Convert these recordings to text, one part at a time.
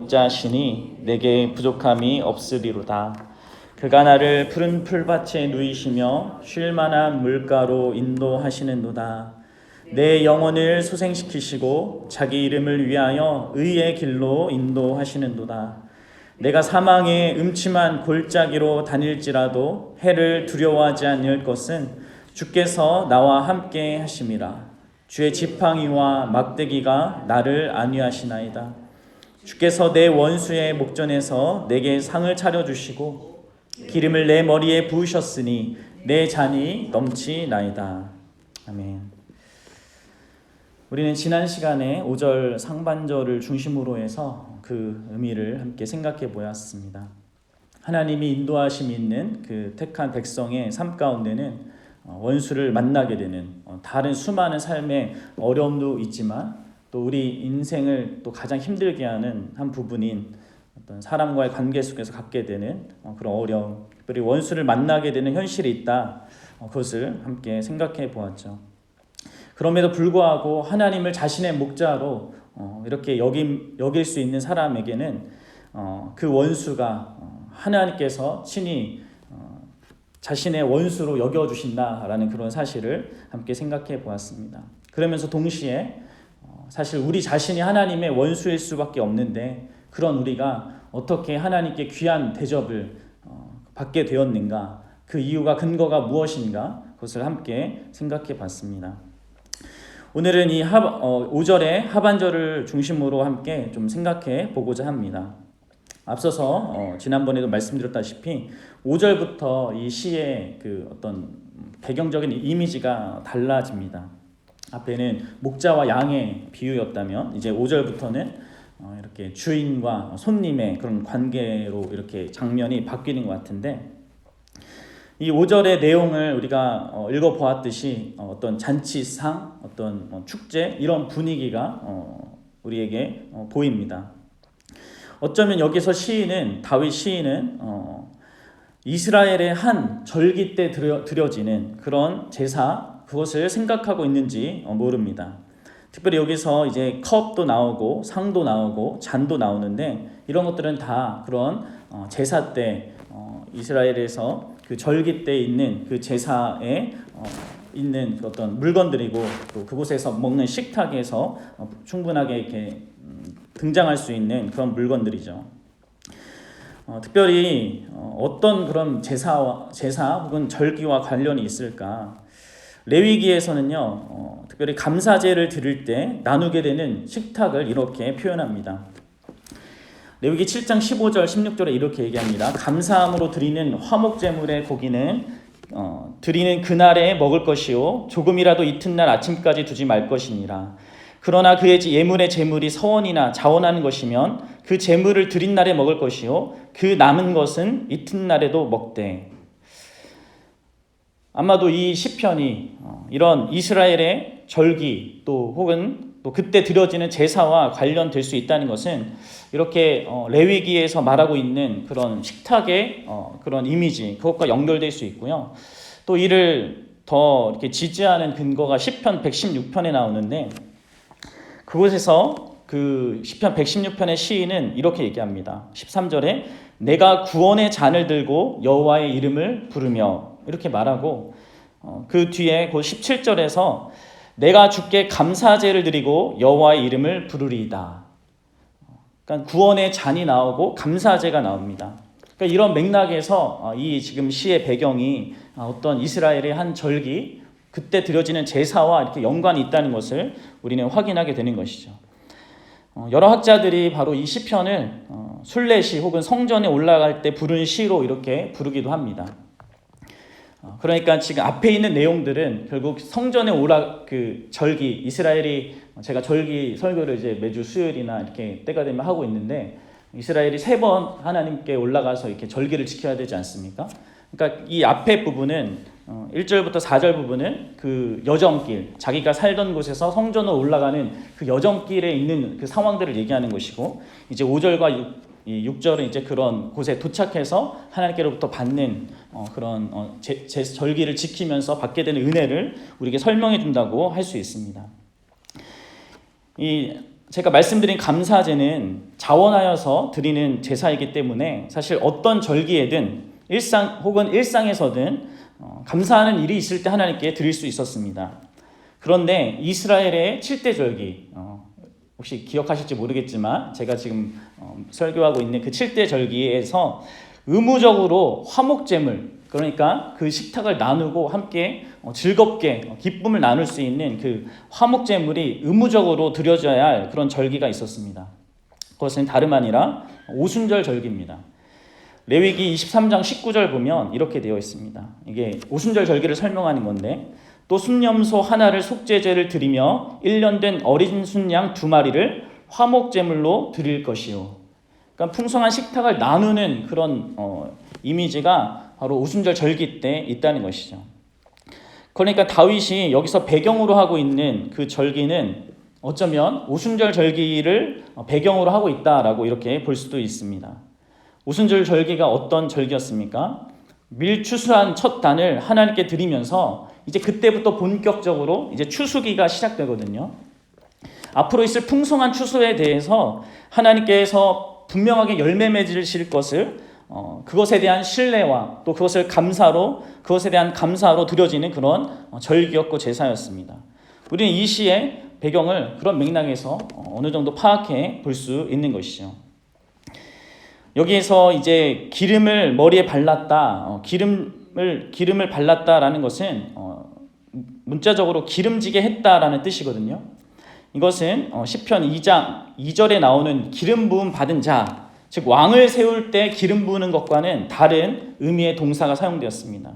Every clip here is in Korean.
자신이 내게 부족함이 없으리로다. 그가 나를 푸른 풀밭에 누이시며 쉴 만한 물가로 인도하시는도다. 내 영혼을 소생시키시고 자기 이름을 위하여 의의 길로 인도하시는도다. 내가 사망의 음침한 골짜기로 다닐지라도 해를 두려워하지 않을 것은 주께서 나와 함께 하심이라. 주의 지팡이와 막대기가 나를 안위하시나이다. 주께서 내 원수의 목전에서 내게 상을 차려주시고 기름을 내 머리에 부으셨으니 내 잔이 넘치나이다. 아멘. 우리는 지난 시간에 5절 상반절을 중심으로 해서 그 의미를 함께 생각해 보았습니다. 하나님이 인도하심이 있는 그 택한 백성의 삶 가운데는 원수를 만나게 되는 다른 수많은 삶의 어려움도 있지만 또 우리 인생을 또 가장 힘들게 하는 한 부분인 어떤 사람과의 관계 속에서 갖게 되는 그런 어려움, 특별히 원수를 만나게 되는 현실이 있다. 그것을 함께 생각해 보았죠. 그럼에도 불구하고 하나님을 자신의 목자로 이렇게 여길 수 있는 사람에게는 그 원수가 하나님께서 친히 자신의 원수로 여겨주신다라는 그런 사실을 함께 생각해 보았습니다. 그러면서 동시에 사실 우리 자신이 하나님의 원수일 수밖에 없는데 그런 우리가 어떻게 하나님께 귀한 대접을 받게 되었는가, 그 이유가 근거가 무엇인가, 그것을 함께 생각해 봤습니다. 오늘은 이 5절의 하반절을 중심으로 함께 좀 생각해 보고자 합니다. 앞서서 지난번에도 말씀드렸다시피 5절부터 이 시의 그 어떤 배경적인 이미지가 달라집니다. 앞에는 목자와 양의 비유였다면 이제 5절부터는 이렇게 주인과 손님의 그런 관계로 이렇게 장면이 바뀌는 것 같은데, 이 5절의 내용을 우리가 읽어보았듯이 어떤 잔치상, 어떤 축제 이런 분위기가 우리에게 보입니다. 어쩌면 여기서 다윗 시인은 이스라엘의 한 절기 때 드려지는 그런 제사, 그것을 생각하고 있는지 모릅니다. 특별히 여기서 이제 컵도 나오고 상도 나오고 잔도 나오는데 이런 것들은 다 그런 제사 때 이스라엘에서 그 절기 때 있는 그 제사에 있는 어떤 물건들이고 또 그곳에서 먹는 식탁에서 충분하게 이렇게 등장할 수 있는 그런 물건들이죠. 특별히 어떤 그런 제사 혹은 절기와 관련이 있을까? 레위기에서는요, 특별히 감사제를 드릴 때 나누게 되는 식탁을 이렇게 표현합니다. 레위기 7장 15절 16절에 이렇게 얘기합니다. 감사함으로 드리는 화목제물의 고기는 드리는 그날에 먹을 것이요 조금이라도 이튿날 아침까지 두지 말 것이니라. 그러나 그의 예물의 제물이 서원이나 자원하는 것이면 그 제물을 드린 날에 먹을 것이요 그 남은 것은 이튿날에도 먹되. 아마도 이 시편이 이런 이스라엘의 절기 또 혹은 또 그때 드려지는 제사와 관련될 수 있다는 것은 이렇게 레위기에서 말하고 있는 그런 식탁의 그런 이미지, 그것과 연결될 수 있고요. 또 이를 더 이렇게 지지하는 근거가 시편 116편에 나오는데, 그곳에서 그 시편 116편의 시인은 이렇게 얘기합니다. 13절에 내가 구원의 잔을 들고 여호와의 이름을 부르며, 이렇게 말하고 그 뒤에 그 17절에서 내가 주께 감사제를 드리고 여호와의 이름을 부르리이다. 그러니까 구원의 잔이 나오고 감사제가 나옵니다. 그러니까 이런 맥락에서 이 지금 시의 배경이 어떤 이스라엘의 한 절기, 그때 드려지는 제사와 이렇게 연관이 있다는 것을 우리는 확인하게 되는 것이죠. 여러 학자들이 바로 이 시편을 순례시 혹은 성전에 올라갈 때 부른 시로 이렇게 부르기도 합니다. 그러니까 지금 앞에 있는 내용들은 결국 성전에 그 절기, 이스라엘이, 제가 절기 설교를 이제 매주 수요일이나 이렇게 때가 되면 하고 있는데, 이스라엘이 3번 하나님께 올라가서 이렇게 절기를 지켜야 되지 않습니까? 그러니까 이 앞에 부분은 1절부터 4절 부분은 그 여정길, 자기가 살던 곳에서 성전으로 올라가는 그 여정길에 있는 그 상황들을 얘기하는 것이고, 이제 5절과 6절은 이제 그런 곳에 도착해서 하나님께로부터 받는 그런 절기를 지키면서 받게 되는 은혜를 우리에게 설명해 준다고 할 수 있습니다. 이 제가 말씀드린 감사제는 자원하여서 드리는 제사이기 때문에 사실 어떤 절기에든 일상에서든 감사하는 일이 있을 때 하나님께 드릴 수 있었습니다. 그런데 이스라엘의 7대 절기, 혹시 기억하실지 모르겠지만 제가 지금 설교하고 있는 그 7대 절기에서 의무적으로 화목제물, 그러니까 그 식탁을 나누고 함께 즐겁게 기쁨을 나눌 수 있는 그 화목제물이 의무적으로 드려져야 할 그런 절기가 있었습니다. 그것은 다름 아니라 오순절 절기입니다. 레위기 23장 19절 보면 이렇게 되어 있습니다. 이게 오순절 절기를 설명하는 건데, 또 순염소 하나를 속죄제를 드리며 1년 된 어린 순양 2마리를 화목제물로 드릴 것이요. 그러니까 풍성한 식탁을 나누는 그런 이미지가 바로 오순절 절기 때 있다는 것이죠. 그러니까 다윗이 여기서 배경으로 하고 있는 그 절기는 어쩌면 오순절 절기를 배경으로 하고 있다라고 이렇게 볼 수도 있습니다. 오순절 절기가 어떤 절기였습니까? 밀추수한 첫 단을 하나님께 드리면서 이제 그때부터 본격적으로 이제 추수기가 시작되거든요. 앞으로 있을 풍성한 추수에 대해서 하나님께서 분명하게 열매 맺으실 것을 그것에 대한 신뢰와 또 그것에 대한 감사로 드려지는 그런 절기였고 제사였습니다. 우리는 이 시의 배경을 그런 맥락에서 어느 정도 파악해 볼 수 있는 것이죠. 여기에서 이제 기름을 머리에 발랐다, 기름을 발랐다라는 것은 문자적으로 기름지게 했다라는 뜻이거든요. 이것은 시편 2장 2절에 나오는 기름 부음 받은 자, 즉 왕을 세울 때 기름 부으는 것과는 다른 의미의 동사가 사용되었습니다.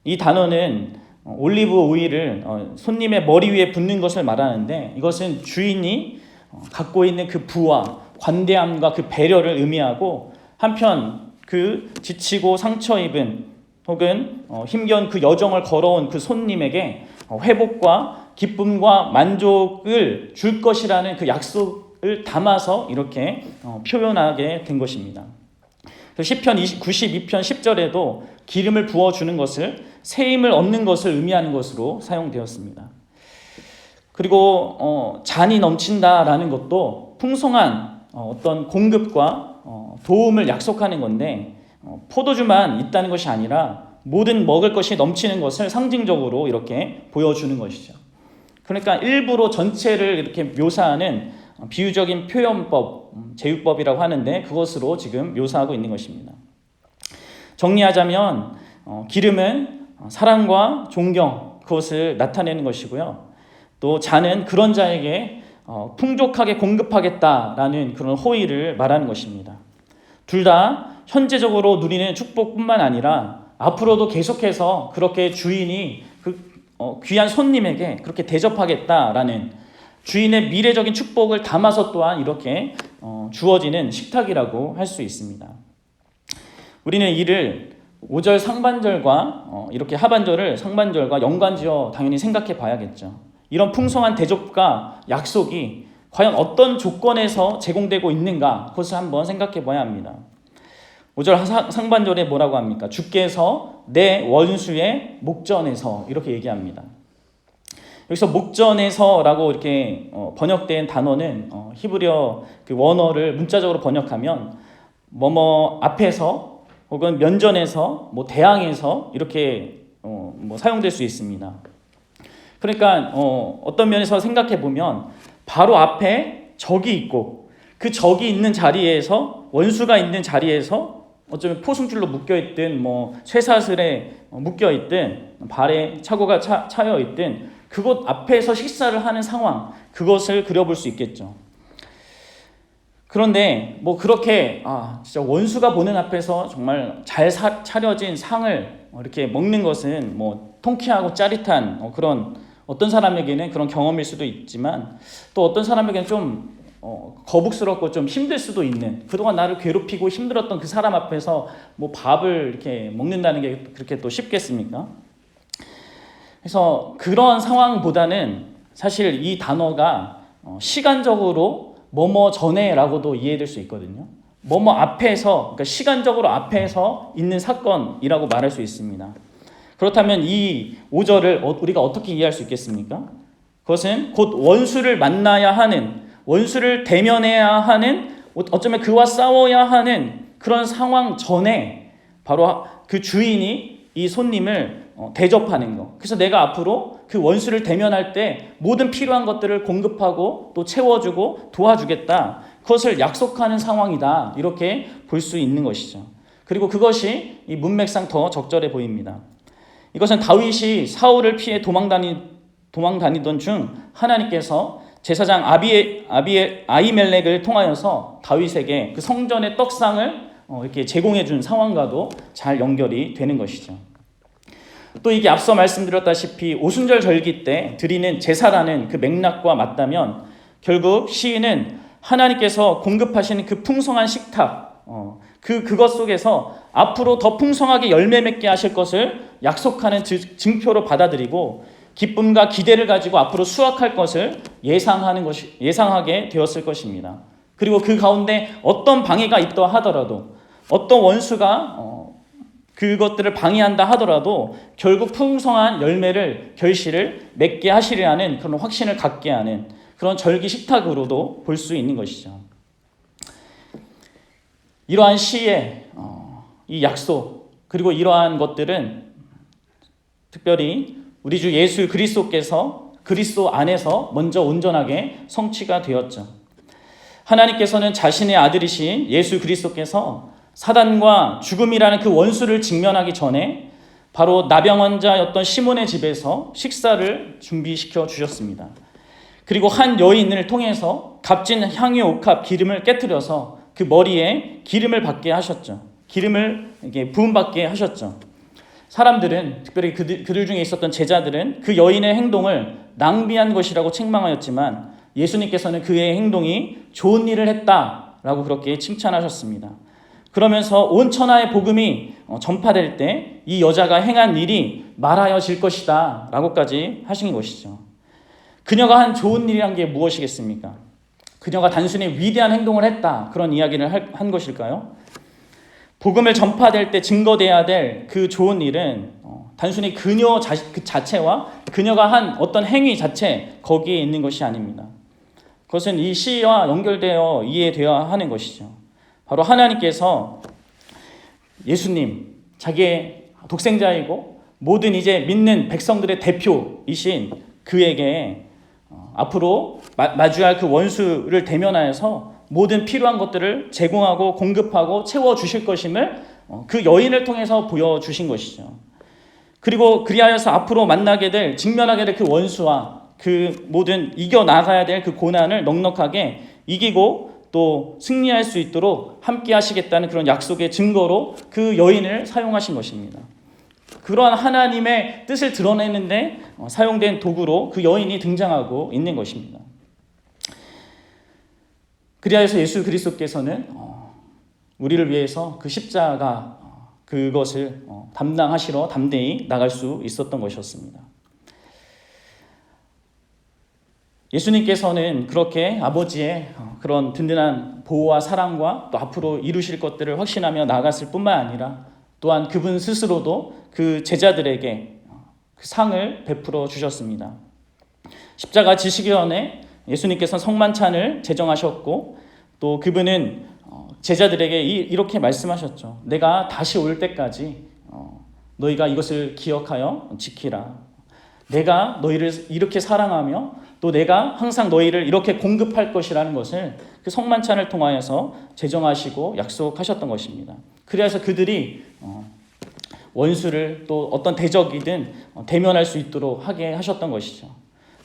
이 단어는 올리브 오일을 손님의 머리 위에 붓는 것을 말하는데, 이것은 주인이 갖고 있는 그 부와 관대함과 그 배려를 의미하고, 한편 그 지치고 상처 입은 혹은 힘겨운 그 여정을 걸어온 그 손님에게 회복과 기쁨과 만족을 줄 것이라는 그 약속을 담아서 이렇게 표현하게 된 것입니다. 시편 92편 10절에도 기름을 부어주는 것을 새 힘을 얻는 것을 의미하는 것으로 사용되었습니다. 그리고 잔이 넘친다라는 것도 풍성한 어떤 공급과 도움을 약속하는 건데, 포도주만 있다는 것이 아니라 모든 먹을 것이 넘치는 것을 상징적으로 이렇게 보여주는 것이죠. 그러니까 일부러 전체를 이렇게 묘사하는 비유적인 표현법, 제유법이라고 하는데 그것으로 지금 묘사하고 있는 것입니다. 정리하자면 기름은 사랑과 존경, 그것을 나타내는 것이고요. 또 잔은 그런 자에게 풍족하게 공급하겠다라는 그런 호의를 말하는 것입니다. 둘 다 현재적으로 누리는 축복뿐만 아니라 앞으로도 계속해서 그렇게 주인이 귀한 손님에게 그렇게 대접하겠다라는 주인의 미래적인 축복을 담아서 또한 이렇게 주어지는 식탁이라고 할 수 있습니다. 우리는 이를 5절 상반절과 이렇게 하반절을 상반절과 연관지어 당연히 생각해 봐야겠죠. 이런 풍성한 대접과 약속이 과연 어떤 조건에서 제공되고 있는가, 그것을 한번 생각해 봐야 합니다. 5절 상반절에 뭐라고 합니까? 주께서 내 원수의 목전에서, 이렇게 얘기합니다. 여기서 목전에서라고 이렇게 번역된 단어는 히브리어 그 원어를 문자적으로 번역하면 뭐뭐 앞에서 혹은 면전에서 뭐 대항에서 이렇게 사용될 수 있습니다. 그러니까 어떤 면에서 생각해 보면 바로 앞에 적이 있고 그 적이 있는 자리에서, 원수가 있는 자리에서 어쩌면 포승줄로 묶여있든 쇠사슬에 묶여있든 발에 차고가 차여있든 그곳 앞에서 식사를 하는 상황, 그것을 그려볼 수 있겠죠. 그런데 그렇게 진짜 원수가 보는 앞에서 정말 잘 차려진 상을 이렇게 먹는 것은 통쾌하고 짜릿한 그런, 어떤 사람에게는 그런 경험일 수도 있지만 또 어떤 사람에게는 좀 거북스럽고 좀 힘들 수도 있는, 그동안 나를 괴롭히고 힘들었던 그 사람 앞에서 밥을 이렇게 먹는다는 게 그렇게 또 쉽겠습니까? 그래서 그런 상황보다는 사실 이 단어가 시간적으로 뭐뭐 전에라고도 이해될 수 있거든요. 뭐뭐 앞에서, 그러니까 시간적으로 앞에서 있는 사건이라고 말할 수 있습니다. 그렇다면 이 5절을 우리가 어떻게 이해할 수 있겠습니까? 그것은 곧 원수를 만나야 하는, 원수를 대면해야 하는, 어쩌면 그와 싸워야 하는 그런 상황 전에 바로 그 주인이 이 손님을 대접하는 거. 그래서 내가 앞으로 그 원수를 대면할 때 모든 필요한 것들을 공급하고 또 채워주고 도와주겠다. 그것을 약속하는 상황이다. 이렇게 볼 수 있는 것이죠. 그리고 그것이 이 문맥상 더 적절해 보입니다. 이것은 다윗이 사울을 피해 도망다니던 중 하나님께서 제사장 아히멜렉을 통하여서 다윗에게 그 성전의 떡상을 이렇게 제공해 준 상황과도 잘 연결이 되는 것이죠. 또 이게 앞서 말씀드렸다시피 오순절 절기 때 드리는 제사라는 그 맥락과 맞다면 결국 시인은 하나님께서 공급하시는 그 풍성한 식탁, 그것 속에서 앞으로 더 풍성하게 열매 맺게 하실 것을 약속하는 증표로 받아들이고 기쁨과 기대를 가지고 앞으로 수확할 것을 예상하게 되었을 것입니다. 그리고 그 가운데 어떤 방해가 있다 하더라도, 어떤 원수가 그것들을 방해한다 하더라도 결국 풍성한 결실을 맺게 하시리라는 그런 확신을 갖게 하는 그런 절기 식탁으로도 볼 수 있는 것이죠. 이러한 시의 이 약속, 그리고 이러한 것들은 특별히 우리 주 예수 그리스도께서 그리스도 안에서 먼저 온전하게 성취가 되었죠. 하나님께서는 자신의 아들이신 예수 그리스도께서 사단과 죽음이라는 그 원수를 직면하기 전에 바로 나병환자였던 시몬의 집에서 식사를 준비시켜 주셨습니다. 그리고 한 여인을 통해서 값진 향유 옥합 기름을 깨뜨려서 그 머리에 기름을 받게 하셨죠. 기름을 이렇게 부음받게 하셨죠. 사람들은, 특별히 그들 중에 있었던 제자들은 그 여인의 행동을 낭비한 것이라고 책망하였지만 예수님께서는 그의 행동이 좋은 일을 했다라고 그렇게 칭찬하셨습니다. 그러면서 온 천하의 복음이 전파될 때 이 여자가 행한 일이 말하여질 것이다 라고까지 하신 것이죠. 그녀가 한 좋은 일이란 게 무엇이겠습니까? 그녀가 단순히 위대한 행동을 했다, 그런 이야기를 한 것일까요? 복음을 전파될 때 증거돼야 될 그 좋은 일은 단순히 그녀 자체와 그녀가 한 어떤 행위 자체, 거기에 있는 것이 아닙니다. 그것은 이 시와 연결되어 이해되어야 하는 것이죠. 바로 하나님께서 예수님, 자기의 독생자이고 모든 이제 믿는 백성들의 대표이신 그에게 앞으로 마주할 그 원수를 대면하여서 모든 필요한 것들을 제공하고 공급하고 채워주실 것임을 그 여인을 통해서 보여주신 것이죠. 그리고 그리하여서 앞으로 직면하게 될 그 원수와 그 모든 이겨나가야 될 그 고난을 넉넉하게 이기고 또 승리할 수 있도록 함께 하시겠다는 그런 약속의 증거로 그 여인을 사용하신 것입니다. 그러한 하나님의 뜻을 드러내는데 사용된 도구로 그 여인이 등장하고 있는 것입니다. 그리하여서 예수 그리스도께서는 우리를 위해서 그 십자가 그것을 담당하시러 담대히 나갈 수 있었던 것이었습니다. 예수님께서는 그렇게 아버지의 그런 든든한 보호와 사랑과 또 앞으로 이루실 것들을 확신하며 나아갔을 뿐만 아니라 또한 그분 스스로도 그 제자들에게 그 상을 베풀어 주셨습니다. 십자가 지시기 전에 예수님께서는 성만찬을 제정하셨고 또 그분은 제자들에게 이렇게 말씀하셨죠. 내가 다시 올 때까지 너희가 이것을 기억하여 지키라. 내가 너희를 이렇게 사랑하며 또 내가 항상 너희를 이렇게 공급할 것이라는 것을 그 성만찬을 통하여서 제정하시고 약속하셨던 것입니다. 그래서 그들이 원수를 또 어떤 대적이든 대면할 수 있도록 하게 하셨던 것이죠.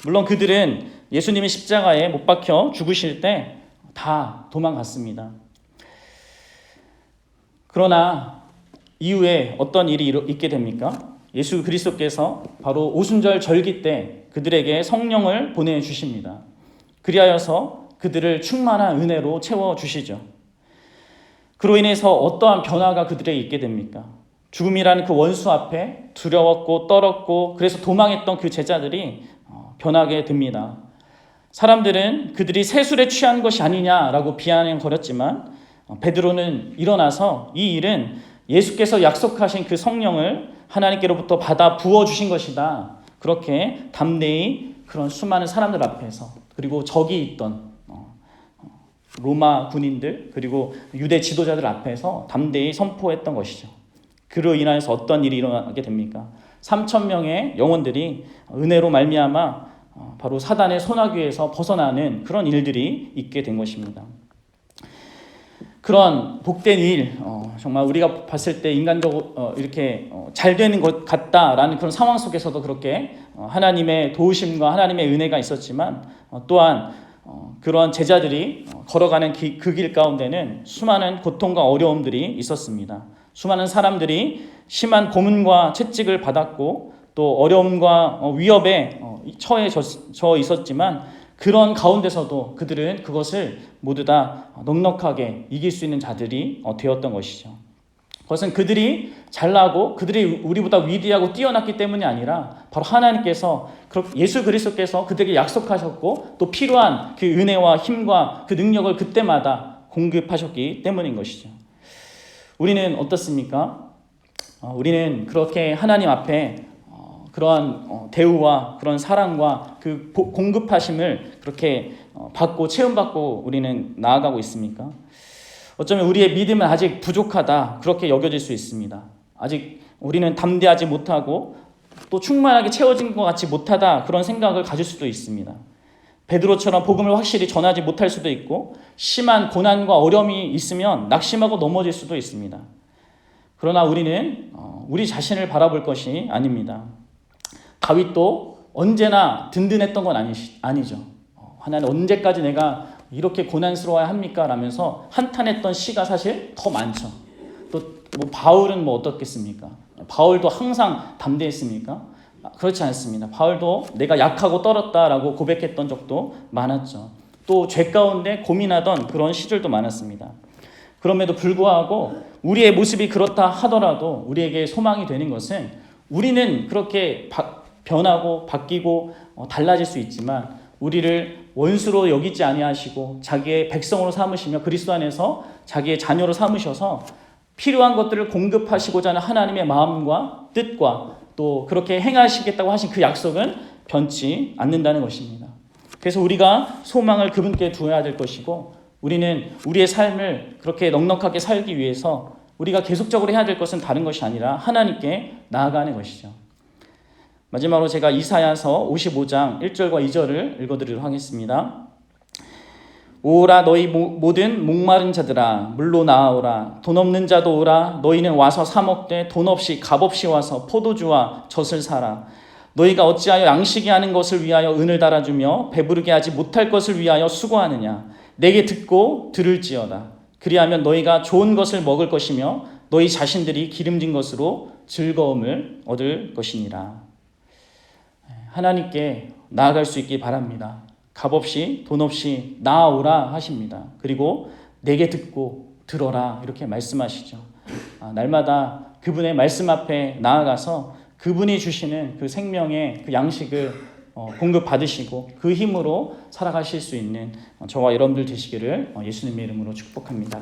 물론 그들은 예수님이 십자가에 못 박혀 죽으실 때 다 도망갔습니다. 그러나 이후에 어떤 일이 있게 됩니까? 예수 그리스도께서 바로 오순절 절기 때 그들에게 성령을 보내주십니다. 그리하여서 그들을 충만한 은혜로 채워주시죠. 그로 인해서 어떠한 변화가 그들에게 있게 됩니까? 죽음이라는 그 원수 앞에 두려웠고 떨었고 그래서 도망했던 그 제자들이 변하게 됩니다. 사람들은 그들이 세술에 취한 것이 아니냐라고 비아냥거렸지만 베드로는 일어나서 이 일은 예수께서 약속하신 그 성령을 하나님께로부터 받아 부어주신 것이다. 그렇게 담대히 그런 수많은 사람들 앞에서 그리고 적이 있던 로마 군인들 그리고 유대 지도자들 앞에서 담대히 선포했던 것이죠. 그로 인하여서 어떤 일이 일어나게 됩니까? 3,000명의 영혼들이 은혜로 말미암아 바로 사단의 손아귀에서 벗어나는 그런 일들이 있게 된 것입니다. 그런 복된 일, 정말 우리가 봤을 때 인간적으로 이렇게 잘 되는 것 같다라는 그런 상황 속에서도 그렇게 하나님의 도우심과 하나님의 은혜가 있었지만 또한 그런 제자들이 걸어가는 그 길 가운데는 수많은 고통과 어려움들이 있었습니다. 수많은 사람들이 심한 고문과 채찍을 받았고 또 어려움과 위협에 처해 있었지만 그런 가운데서도 그들은 그것을 모두 다 넉넉하게 이길 수 있는 자들이 되었던 것이죠. 그것은 그들이 잘나고 그들이 우리보다 위대하고 뛰어났기 때문이 아니라 바로 하나님께서 예수 그리스도께서 그들에게 약속하셨고 또 필요한 그 은혜와 힘과 그 능력을 그때마다 공급하셨기 때문인 것이죠. 우리는 어떻습니까? 우리는 그렇게 하나님 앞에 그러한 대우와 그런 사랑과 그 공급하심을 그렇게 받고 체험받고 우리는 나아가고 있습니까? 어쩌면 우리의 믿음은 아직 부족하다 그렇게 여겨질 수 있습니다. 아직 우리는 담대하지 못하고 또 충만하게 채워진 것 같이 못하다 그런 생각을 가질 수도 있습니다. 베드로처럼 복음을 확실히 전하지 못할 수도 있고 심한 고난과 어려움이 있으면 낙심하고 넘어질 수도 있습니다. 그러나 우리는 우리 자신을 바라볼 것이 아닙니다. 다윗도 언제나 든든했던 건 아니죠. 하나님 언제까지 내가 이렇게 고난스러워야 합니까? 라면서 한탄했던 시가 사실 더 많죠. 또 뭐 바울은 뭐 어떻겠습니까? 바울도 항상 담대했습니까? 그렇지 않습니다. 바울도 내가 약하고 떨었다라고 고백했던 적도 많았죠. 또 죄 가운데 고민하던 그런 시절도 많았습니다. 그럼에도 불구하고 우리의 모습이 그렇다 하더라도 우리에게 소망이 되는 것은 우리는 그렇게 변하고 바뀌고 달라질 수 있지만 우리를 원수로 여기지 아니하시고 자기의 백성으로 삼으시며 그리스도 안에서 자기의 자녀로 삼으셔서 필요한 것들을 공급하시고자 하는 하나님의 마음과 뜻과 또 그렇게 행하시겠다고 하신 그 약속은 변치 않는다는 것입니다. 그래서 우리가 소망을 그분께 두어야 될 것이고 우리는 우리의 삶을 그렇게 넉넉하게 살기 위해서 우리가 계속적으로 해야 될 것은 다른 것이 아니라 하나님께 나아가는 것이죠. 마지막으로 제가 이사야서 55장 1절과 2절을 읽어드리도록 하겠습니다. 오라 너희 모든 목마른 자들아 물로 나아오라 돈 없는 자도 오라 너희는 와서 사 먹되 돈 없이 값없이 와서 포도주와 젖을 사라 너희가 어찌하여 양식이 하는 것을 위하여 은을 달아주며 배부르게 하지 못할 것을 위하여 수고하느냐 내게 듣고 들을지어다 그리하면 너희가 좋은 것을 먹을 것이며 너희 자신들이 기름진 것으로 즐거움을 얻을 것이니라. 하나님께 나아갈 수 있기 바랍니다. 값없이 돈 없이 나아오라 하십니다. 그리고 내게 듣고 들어라 이렇게 말씀하시죠. 날마다 그분의 말씀 앞에 나아가서 그분이 주시는 그 생명의 그 양식을 공급받으시고 그 힘으로 살아가실 수 있는 저와 여러분들 되시기를 예수님의 이름으로 축복합니다.